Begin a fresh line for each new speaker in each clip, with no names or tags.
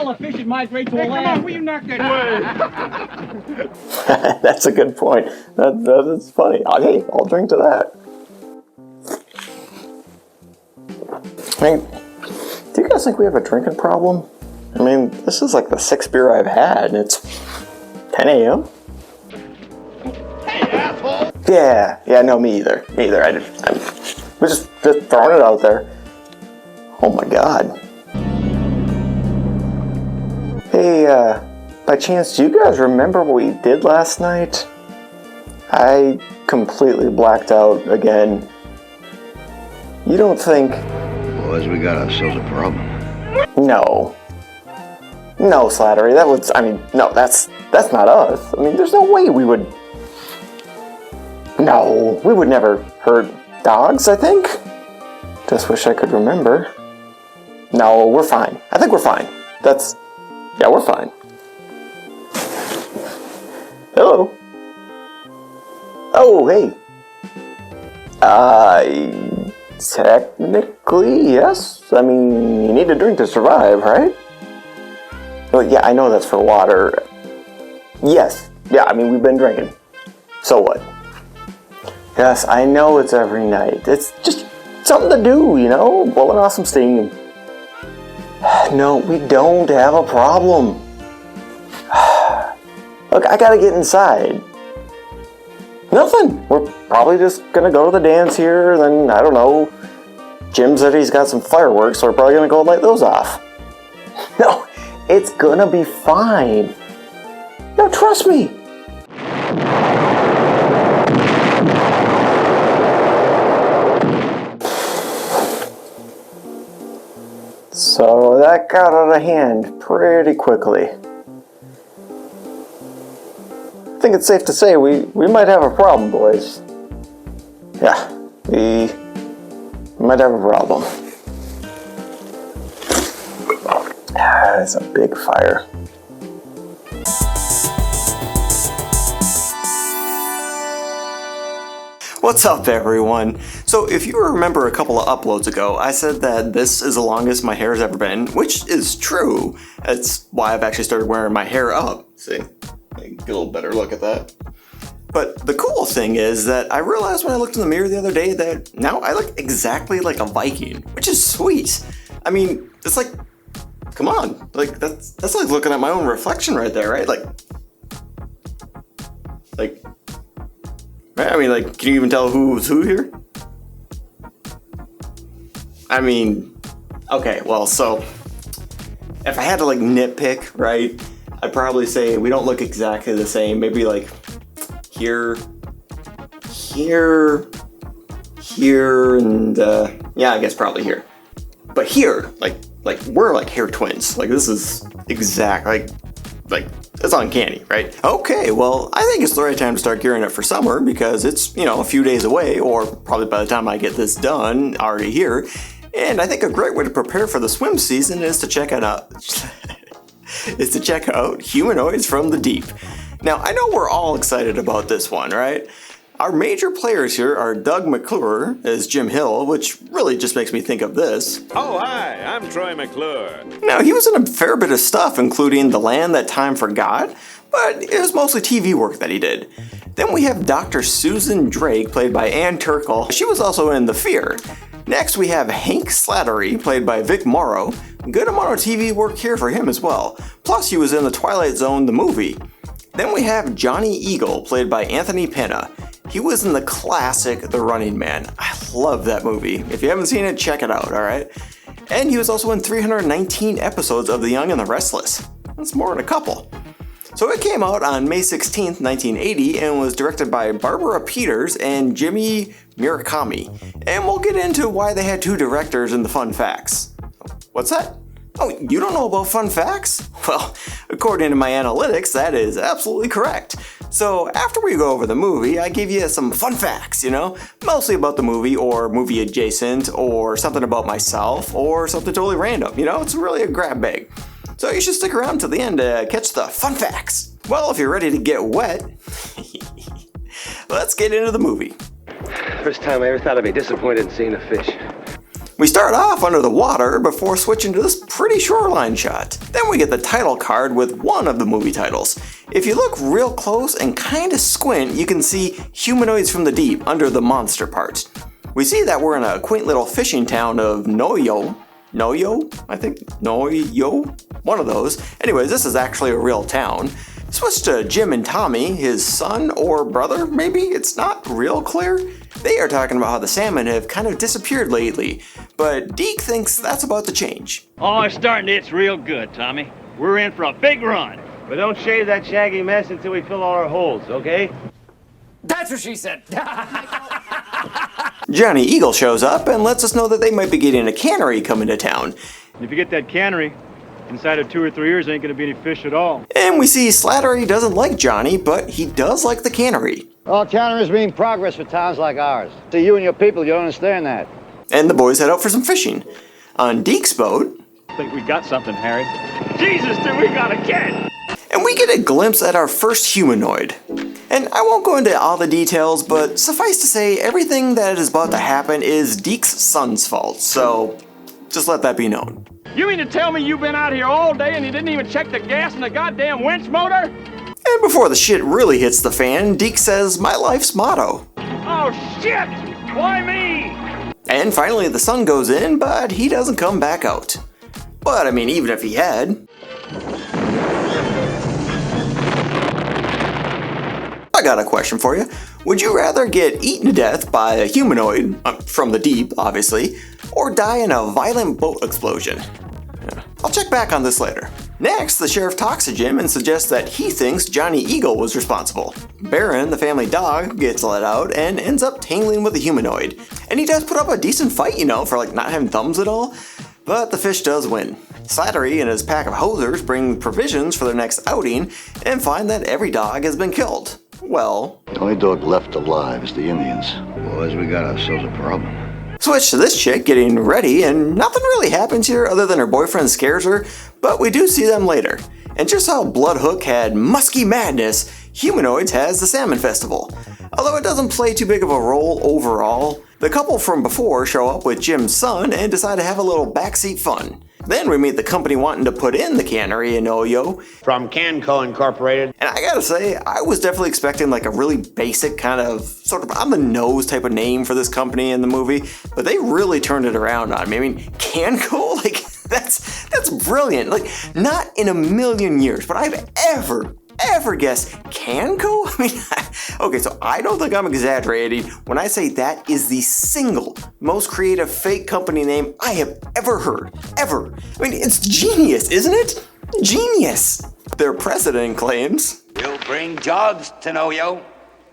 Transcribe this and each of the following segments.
A fish should migrate to a land. Come on, will you knock that way?
That's a good point. That is funny. Hey, I'll drink to that. I mean, do you guys think we have a drinking problem? I mean, this is like the 6th beer I've had, and it's 10 a.m.
Hey, asshole!
Yeah, no, me either. I'm just throwing it out there. Oh my god. Hey, by chance, do you guys remember what we did last night? I completely blacked out again. You don't think...
Boys, we got ourselves a problem.
No, Slattery, that's not us. I mean, there's no way we would... No, we would never hurt dogs, I think. Just wish I could remember. No, we're fine. I think we're fine. Yeah, we're fine. Hello. Oh, hey. Technically, yes. I mean, you need a drink to survive, right? Well, yeah, I know that's for water. Yes. Yeah, I mean, we've been drinking. So what? Yes, I know it's every night. It's just something to do, you know? Blowing off some steam. No, we don't have a problem. Look, I gotta get inside. Nothing. We're probably just gonna go to the dance here, then, I don't know. Jim said he's got some fireworks, so we're probably gonna go light those off. No, it's gonna be fine. No, trust me. So that got out of hand pretty quickly. I think it's safe to say we might have a problem, boys. Yeah, we might have a problem. It's a big fire. What's up, everyone? So if you remember a couple of uploads ago, I said that this is the longest my hair has ever been, which is true. That's why I've actually started wearing my hair up. See? Get a little better look at that. But the cool thing is that I realized when I looked in the mirror the other day that now I look exactly like a Viking, which is sweet. I mean, it's like, come on, like that's like looking at my own reflection right there, right? Like, I mean, like, can you even tell who's who here? I mean, okay, well, so if I had to like nitpick, right, I'd probably say we don't look exactly the same. Maybe like here, and yeah, I guess probably here. But here, like we're like hair twins. Like this is exact, like it's uncanny, right? Okay, well, I think it's the right time to start gearing up for summer because it's, you know, a few days away, or probably by the time I get this done, already here. And I think a great way to prepare for the swim season is to check out Humanoids from the Deep. Now, I know we're all excited about this one, right? Our major players here are Doug McClure as Jim Hill, which really just makes me think of this.
Oh, hi, I'm Troy McClure.
Now, he was in a fair bit of stuff, including The Land That Time Forgot, but it was mostly TV work that he did. Then we have Dr. Susan Drake, played by Ann Turkle. She was also in The Fear. Next, we have Hank Slattery, played by Vic Morrow. Good amount of TV work here for him as well. Plus, he was in The Twilight Zone, the movie. Then we have Johnny Eagle, played by Anthony Pena. He was in the classic The Running Man. I love that movie. If you haven't seen it, check it out, alright? And he was also in 319 episodes of The Young and the Restless. That's more than a couple. So it came out on May 16th, 1980, and was directed by Barbara Peters and Jimmy Murakami. And we'll get into why they had two directors in the fun facts. What's that? Oh, you don't know about fun facts? Well, according to my analytics, that is absolutely correct. So after we go over the movie, I give you some fun facts, you know? Mostly about the movie, or movie adjacent, or something about myself, or something totally random, you know? It's really a grab bag. So you should stick around to the end to catch the fun facts. Well, if you're ready to get wet, let's get into the movie.
First time I ever thought I'd be disappointed in seeing a fish.
We start off under the water before switching to this pretty shoreline shot. Then we get the title card with one of the movie titles. If you look real close and kinda squint, you can see Humanoids from the Deep under the monster part. We see that we're in a quaint little fishing town of Noyo, I think? Noyo? One of those. Anyways, this is actually a real town. Switch to Jim and Tommy, his son or brother, maybe? It's not real clear. They are talking about how the salmon have kind of disappeared lately, but Deke thinks that's about to change.
Oh, it's starting to itch real good, Tommy. We're in for a big run.
But don't shave that shaggy mess until we fill all our holes, okay?
That's what she said.
Johnny Eagle shows up and lets us know that they might be getting a cannery coming to town.
If you get that cannery, inside of 2 or 3 years, ain't gonna be any fish at all.
And we see Slattery doesn't like Johnny, but he does like the cannery.
Well, canneries mean progress for towns like ours. To you and your people, you don't understand that.
And the boys head out for some fishing. On Deke's boat,
I think we got something, Harry. Jesus, do we got a kid!
and we get a glimpse at our first humanoid. And I won't go into all the details, but suffice to say, everything that is about to happen is Deke's son's fault, so just let that be known.
You mean to tell me you've been out here all day and you didn't even check the gas in the goddamn winch motor?
And before the shit really hits the fan, Deke says, "My life's motto."
Oh shit! Why me?
And finally the sun goes in, but he doesn't come back out. But I mean, even if he had... I got a question for you. Would you rather get eaten to death by a humanoid, from the deep, obviously, or die in a violent boat explosion? I'll check back on this later. Next, the sheriff talks to Jim and suggests that he thinks Johnny Eagle was responsible. Baron, the family dog, gets let out and ends up tangling with the humanoid. And he does put up a decent fight, you know, for like not having thumbs at all. But the fish does win. Slattery and his pack of hosers bring provisions for their next outing and find that every dog has been killed. Well...
The only dog left alive is the Indians. Boys, we got ourselves a problem.
Switch to this chick getting ready, and nothing really happens here other than her boyfriend scares her, but we do see them later. And just how Bloodhook had musky madness, Humanoids has the Salmon Festival. Although it doesn't play too big of a role overall, the couple from before show up with Jim's son and decide to have a little backseat fun. Then we meet the company wanting to put in the cannery in Oyo.
From Canco Incorporated.
And I gotta say, I was definitely expecting like a really basic kind of, sort of on the nose type of name for this company in the movie, but they really turned it around on me. I mean, Canco, like, that's brilliant. Like, not in a million years, but I've ever guessed Canco? I mean, okay, so I don't think I'm exaggerating when I say that is the single most creative fake company name I have ever heard. Ever. I mean, it's genius, isn't it? Genius. Their president claims,
"We'll bring jobs to Noyo.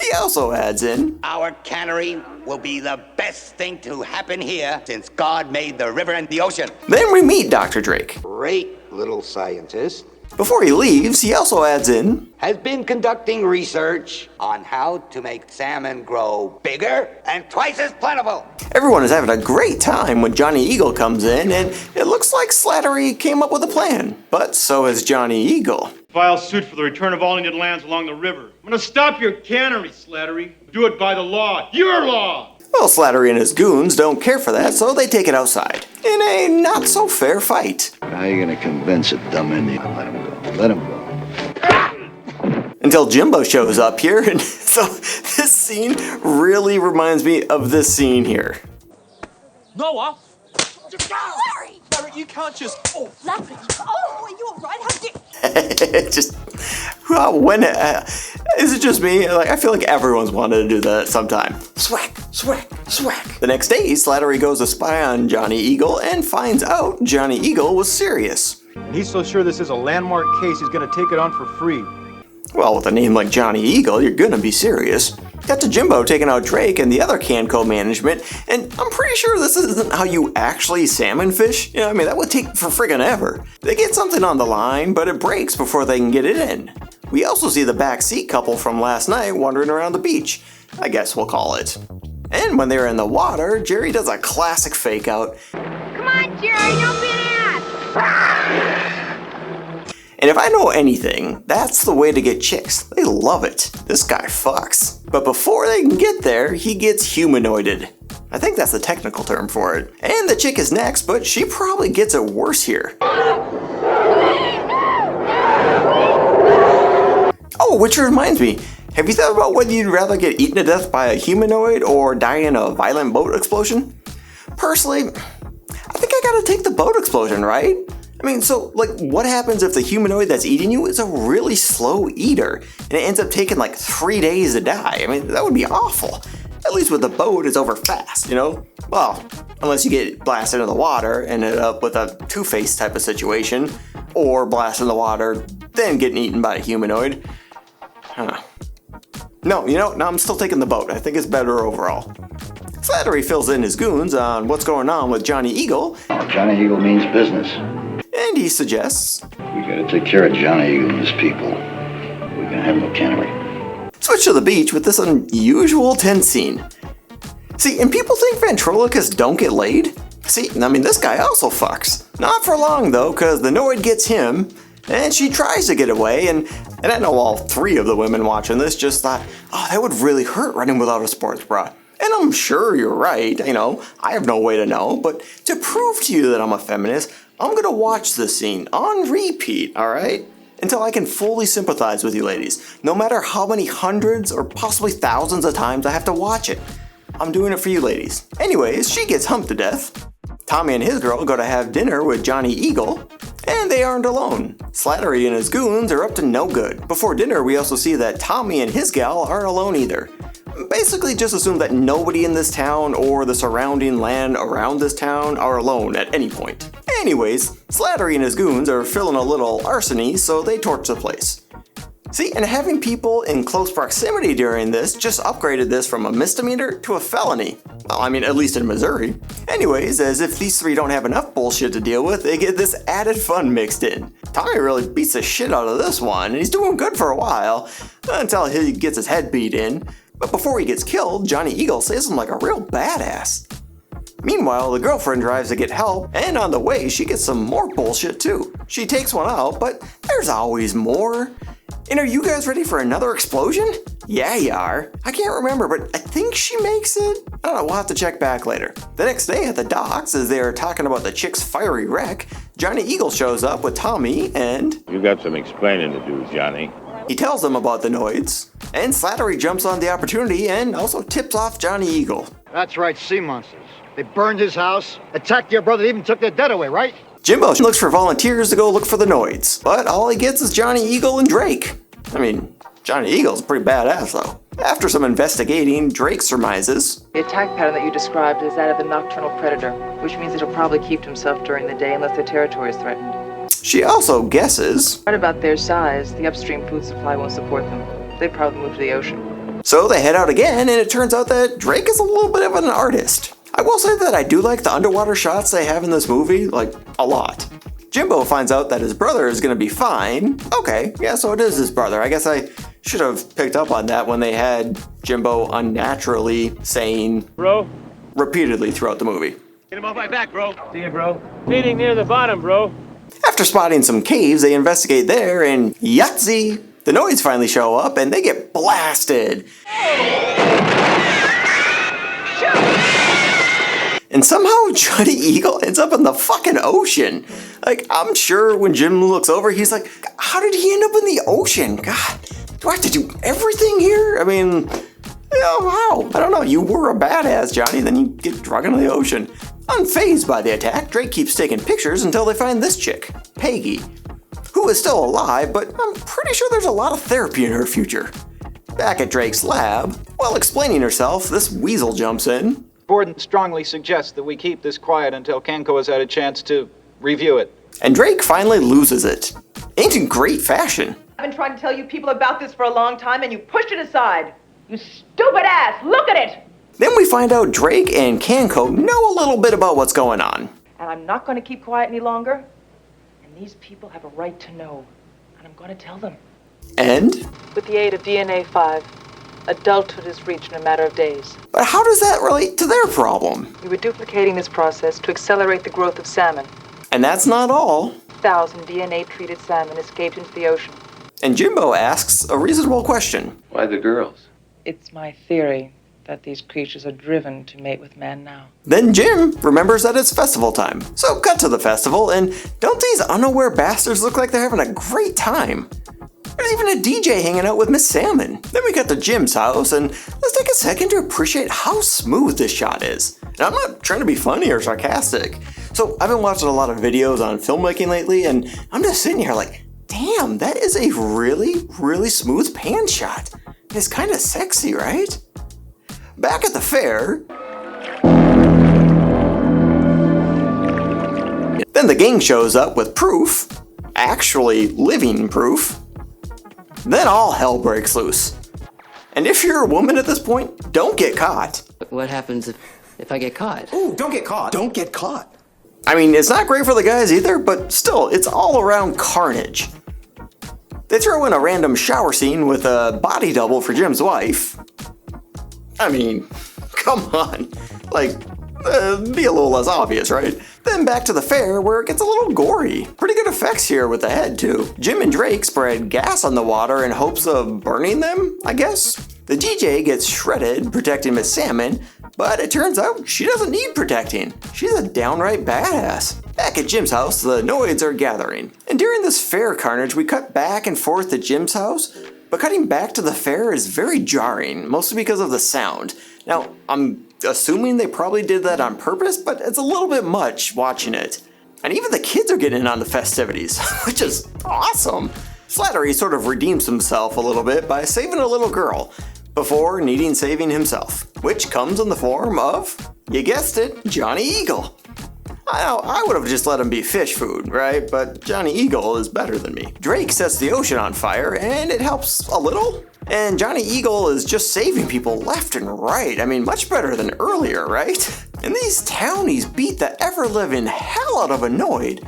He also adds in,
Our cannery will be the best thing to happen here since God made the river and the ocean."
Then we meet Dr. Drake.
Great little scientist.
Before he leaves, he also adds in,
Has been conducting research on how to make salmon grow bigger and twice as plentiful.
Everyone is having a great time when Johnny Eagle comes in, and it looks like Slattery came up with a plan. But so has Johnny Eagle.
File suit for the return of all Indian lands along the river. I'm gonna stop your cannery, Slattery. Do it by the law. Your law!
Well, Slattery and his goons don't care for that, so they take it outside. In a not-so-fair fight.
How are you gonna convince a dumb Indian? Let him go. Let him go.
Until Jimbo shows up here, and so this scene really reminds me of this scene here.
Noah! Larry! Larry, you can't just... Oh, Larry! Oh, are you alright? How did...
Just, is it just me? Like, I feel like everyone's wanted to do that sometime. Swack, swack, swack. The next day, Slattery goes to spy on Johnny Eagle and finds out Johnny Eagle was serious.
He's so sure this is a landmark case, he's gonna take it on for free.
Well, with a name like Johnny Eagle, you're gonna be serious. Got to Jimbo taking out Drake and the other Canco management, and I'm pretty sure this isn't how you actually salmon fish. You know, I mean, that would take for friggin' ever. They get something on the line, but it breaks before they can get it in. We also see the backseat couple from last night wandering around the beach. I guess we'll call it. And when they're in the water, Jerry does a classic fake out.
Come on, Jerry, don't be an ass!
And if I know anything, that's the way to get chicks. They love it. This guy fucks. But before they can get there, he gets humanoided. I think that's the technical term for it. And the chick is next, but she probably gets it worse here. Oh, which reminds me, have you thought about whether you'd rather get eaten to death by a humanoid or die in a violent boat explosion? Personally, I think I gotta take the boat explosion, right? I mean, so, like, what happens if the humanoid that's eating you is a really slow eater, and it ends up taking like 3 days to die? I mean, that would be awful. At least with the boat, it's over fast, you know? Well, unless you get blasted into the water and end up with a Two-Face type of situation, or blast in the water, then getting eaten by a humanoid. Huh. No, you know, no, I'm still taking the boat. I think it's better overall. Slattery fills in his goons on what's going on with Johnny Eagle.
Johnny Eagle means business.
And he suggests
We gotta take care of Johnny Eagle and his people. We can have no cannery.
switch to the beach with this unusual tense scene. See, and people think ventriloquists don't get laid? See, I mean, this guy also fucks. Not for long though, because the Noid gets him, and she tries to get away, and I know all 3 of the women watching this just thought, oh, that would really hurt running without a sports bra. And I'm sure you're right, you know, I have no way to know, but to prove to you that I'm a feminist, I'm gonna watch this scene on repeat, alright? Until I can fully sympathize with you ladies, no matter how many hundreds or possibly thousands of times I have to watch it. I'm doing it for you ladies. Anyways, she gets humped to death. Tommy and his girl go to have dinner with Johnny Eagle, and they aren't alone. Slattery and his goons are up to no good. Before dinner, we also see that Tommy and his gal aren't alone either. Basically just assume that nobody in this town or the surrounding land around this town are alone at any point. Anyways, Slattery and his goons are feeling a little arsony, so they torch the place. See, and having people in close proximity during this just upgraded this from a misdemeanor to a felony. Well, I mean, at least in Missouri. Anyways, as if these 3 don't have enough bullshit to deal with, they get this added fun mixed in. Tommy really beats the shit out of this one, and he's doing good for a while, until he gets his head beat in. But before he gets killed, Johnny Eagle saves him like a real badass. Meanwhile, the girlfriend drives to get help, and on the way, she gets some more bullshit too. She takes one out, but there's always more. And are you guys ready for another explosion? Yeah, you are. I can't remember, but I think she makes it. I don't know, we'll have to check back later. The next day at the docks, as they're talking about the chick's fiery wreck, Johnny Eagle shows up with Tommy and...
You got some explaining to do, Johnny.
He tells them about the Noids, and Slattery jumps on the opportunity and also tips off Johnny Eagle.
That's right, sea monsters. They burned his house, attacked your brother, even took their dead away, right?
Jimbo looks for volunteers to go look for the Noids, but all he gets is Johnny Eagle and Drake. I mean, Johnny Eagle's pretty badass though. After some investigating, Drake surmises
the attack pattern that you described is that of the nocturnal predator, which means that he'll probably keep to himself during the day unless their territory is threatened.
She also guesses
Right about their size, the upstream food supply won't support them. They probably move to the ocean.
So they head out again, and it turns out that Drake is a little bit of an artist. I will say that I do like the underwater shots they have in this movie, like, a lot. Jimbo finds out that his brother is gonna be fine. Okay, yeah, so it is his brother. I guess I should have picked up on that when they had Jimbo unnaturally saying
Bro?
repeatedly throughout the movie.
Get him off my back, bro.
See you, bro.
Feeding near the bottom, bro.
After spotting some caves, they investigate there, and Yahtzee! The Noids finally show up, and they get blasted. And somehow Johnny Eagle ends up in the fucking ocean. Like, I'm sure when Jim looks over, he's like, how did he end up in the ocean? God, do I have to do everything here? I mean, you know, how? I don't know, you were a badass, Johnny, then you get dragged into the ocean. Unfazed by the attack, Drake keeps taking pictures until they find this chick, Peggy, who is still alive, but I'm pretty sure there's a lot of therapy in her future. Back at Drake's lab, while explaining herself, this weasel jumps in.
Board strongly suggests that we keep this quiet until Kanko has had a chance to review it.
And Drake finally loses it. Ain't in great fashion.
I've been trying to tell you people about this for a long time, and you pushed it aside. You stupid ass! Look at it!
Then we find out Drake and Kanko know a little bit about what's going on.
And I'm not going to keep quiet any longer. And these people have a right to know. And I'm going to tell them.
And?
With the aid of DNA 5, adulthood is reached in a matter of days.
But how does that relate to their problem?
We were duplicating this process to accelerate the growth of salmon.
And that's not all.
1,000 DNA-treated salmon escaped into the ocean.
And Jimbo asks a reasonable question.
Why the girls?
It's my theory that these creatures are driven to mate with man now.
Then Jim remembers that it's festival time. So cut to the festival, and don't these unaware bastards look like they're having a great time? There's even a DJ hanging out with Miss Salmon. Then we got to Jim's house, and let's take a second to appreciate how smooth this shot is. Now, I'm not trying to be funny or sarcastic. So I've been watching a lot of videos on filmmaking lately, and I'm just sitting here like, damn, that is a really, really smooth pan shot. It's kind of sexy, right? Back at the fair, then the gang shows up with proof, actually living proof. Then all hell breaks loose. And if you're a woman at this point, don't get caught.
What happens if I get caught?
Ooh, don't get caught. Don't get caught. I mean, it's not great for the guys either, but still, it's all around carnage. They throw in a random shower scene with a body double for Jim's wife. I mean, come on. Like, be a little less obvious, right? Then back to the fair where it gets a little gory. Pretty good effects here with the head too. Jim and Drake spread gas on the water in hopes of burning them, I guess. The DJ gets shredded protecting Miss Salmon, but it turns out she doesn't need protecting. She's a downright badass. Back at Jim's house, the Noids are gathering. And during this fair carnage, we cut back and forth to Jim's house, but cutting back to the fair is very jarring, mostly because of the sound. Now, I'm assuming they probably did that on purpose, but it's a little bit much watching it. And even the kids are getting in on the festivities, which is awesome. Slattery sort of redeems himself a little bit by saving a little girl, before needing saving himself, which comes in the form of, you guessed it, Johnny Eagle. I would have just let him be fish food, right? But Johnny Eagle is better than me. Drake sets the ocean on fire, and it helps a little. And Johnny Eagle is just saving people left and right. I mean, much better than earlier, right? And these townies beat the ever-living hell out of a Noid.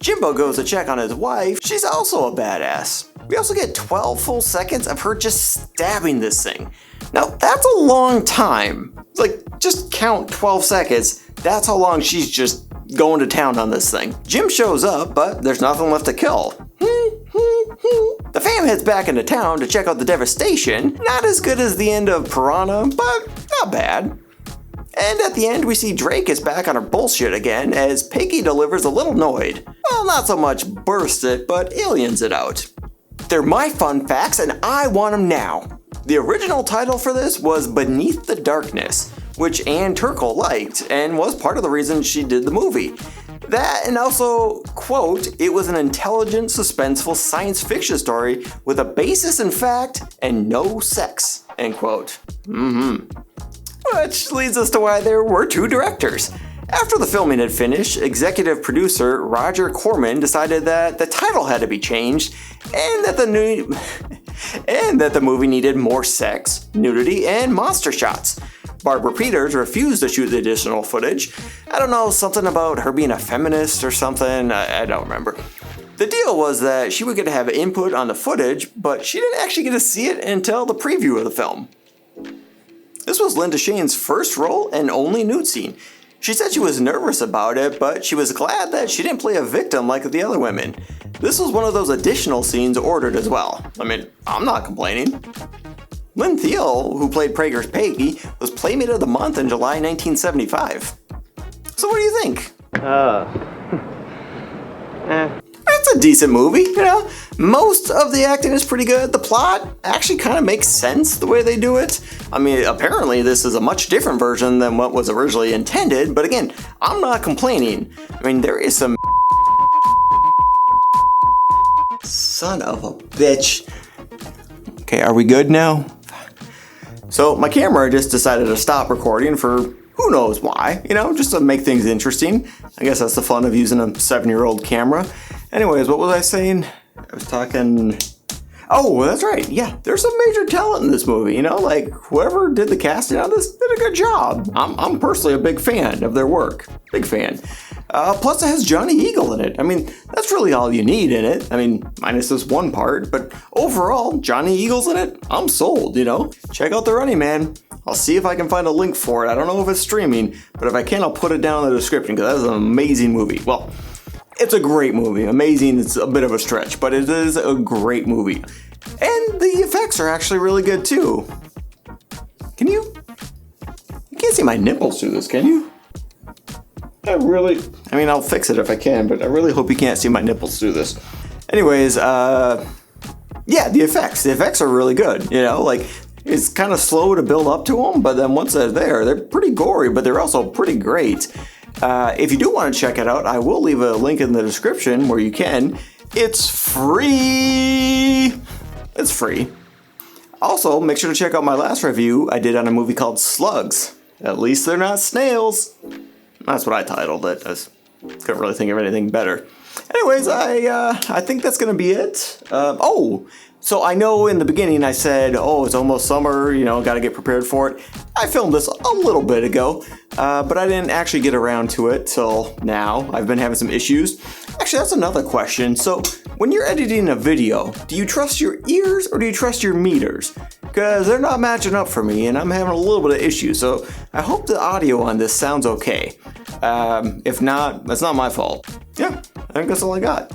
Jimbo goes to check on his wife. She's also a badass. We also get 12 full seconds of her just stabbing this thing. Now, that's a long time. Like, just count 12 seconds. That's how long she's just going to town on this thing. Jim shows up, but there's nothing left to kill. The fam heads back into town to check out the devastation. Not as good as the end of Piranha, but not bad. And at the end, we see Drake is back on her bullshit again as Peggy delivers a little Noid. Well, not so much bursts it, but aliens it out. They're my fun facts, and I want them now. The original title for this was Beneath the Darkness, which Ann Turkle liked, and was part of the reason she did the movie. That, and also, quote, it was an intelligent, suspenseful science fiction story with a basis in fact and no sex, end quote. Which leads us to why there were two directors. After the filming had finished, executive producer Roger Corman decided that the title had to be changed and that the movie needed more sex, nudity, and monster shots. Barbara Peters refused to shoot the additional footage. I don't know, something about her being a feminist or something, I don't remember. The deal was that she would get to have input on the footage, but she didn't actually get to see it until the preview of the film. This was Linda Shane's first role and only nude scene. She said she was nervous about it, but she was glad that she didn't play a victim like the other women. This was one of those additional scenes ordered as well. I mean, I'm not complaining. Lynn Thiel, who played Prager's Peggy, was Playmate of the Month in July 1975. So what do you think? It's a decent movie, you know? Most of the acting is pretty good. The plot actually kind of makes sense the way they do it. I mean, apparently this is a much different version than what was originally intended, but again, I'm not complaining. I mean, there is some son of a bitch. Okay, are we good now? So my camera just decided to stop recording for who knows why, you know, just to make things interesting. I guess that's the fun of using a 7-year-old camera. Anyways, what was I saying? I was talking... Oh, that's right. Yeah, there's some major talent in this movie, you know, like whoever did the casting on this did a good job. I'm personally a big fan of their work. Big fan. Plus it has Johnny Eagle in it. I mean, that's really all you need in it. I mean, minus this one part, but overall, Johnny Eagle's in it. I'm sold, you know. Check out The Running Man. I'll see if I can find a link for it. I don't know if it's streaming, but if I can, I'll put it down in the description because that's an amazing movie. Well, it's a great movie. Amazing, it's a bit of a stretch, but it is a great movie. And the effects are actually really good too. Can you You can't see my nipples through this, can you? I mean, I'll fix it if I can, but I really hope you can't see my nipples through this. Anyways, yeah, the effects are really good, you know, like, it's kind of slow to build up to them, but then once they're there, they're pretty gory, but they're also pretty great. If you do want to check it out, I will leave a link in the description where you can. It's free! It's free. Also, make sure to check out my last review I did on a movie called Slugs. At least they're not snails. That's what I titled it. I couldn't really think of anything better. Anyways, I think that's gonna be it. So I know in the beginning I said, oh, it's almost summer, you know, gotta get prepared for it. I filmed this a little bit ago, but I didn't actually get around to it till now. I've been having some issues. Actually, that's another question. So when you're editing a video, do you trust your ears or do you trust your meters? Because they're not matching up for me and I'm having a little bit of issues. So I hope the audio on this sounds okay. If not, that's not my fault. Yeah, I think that's all I got.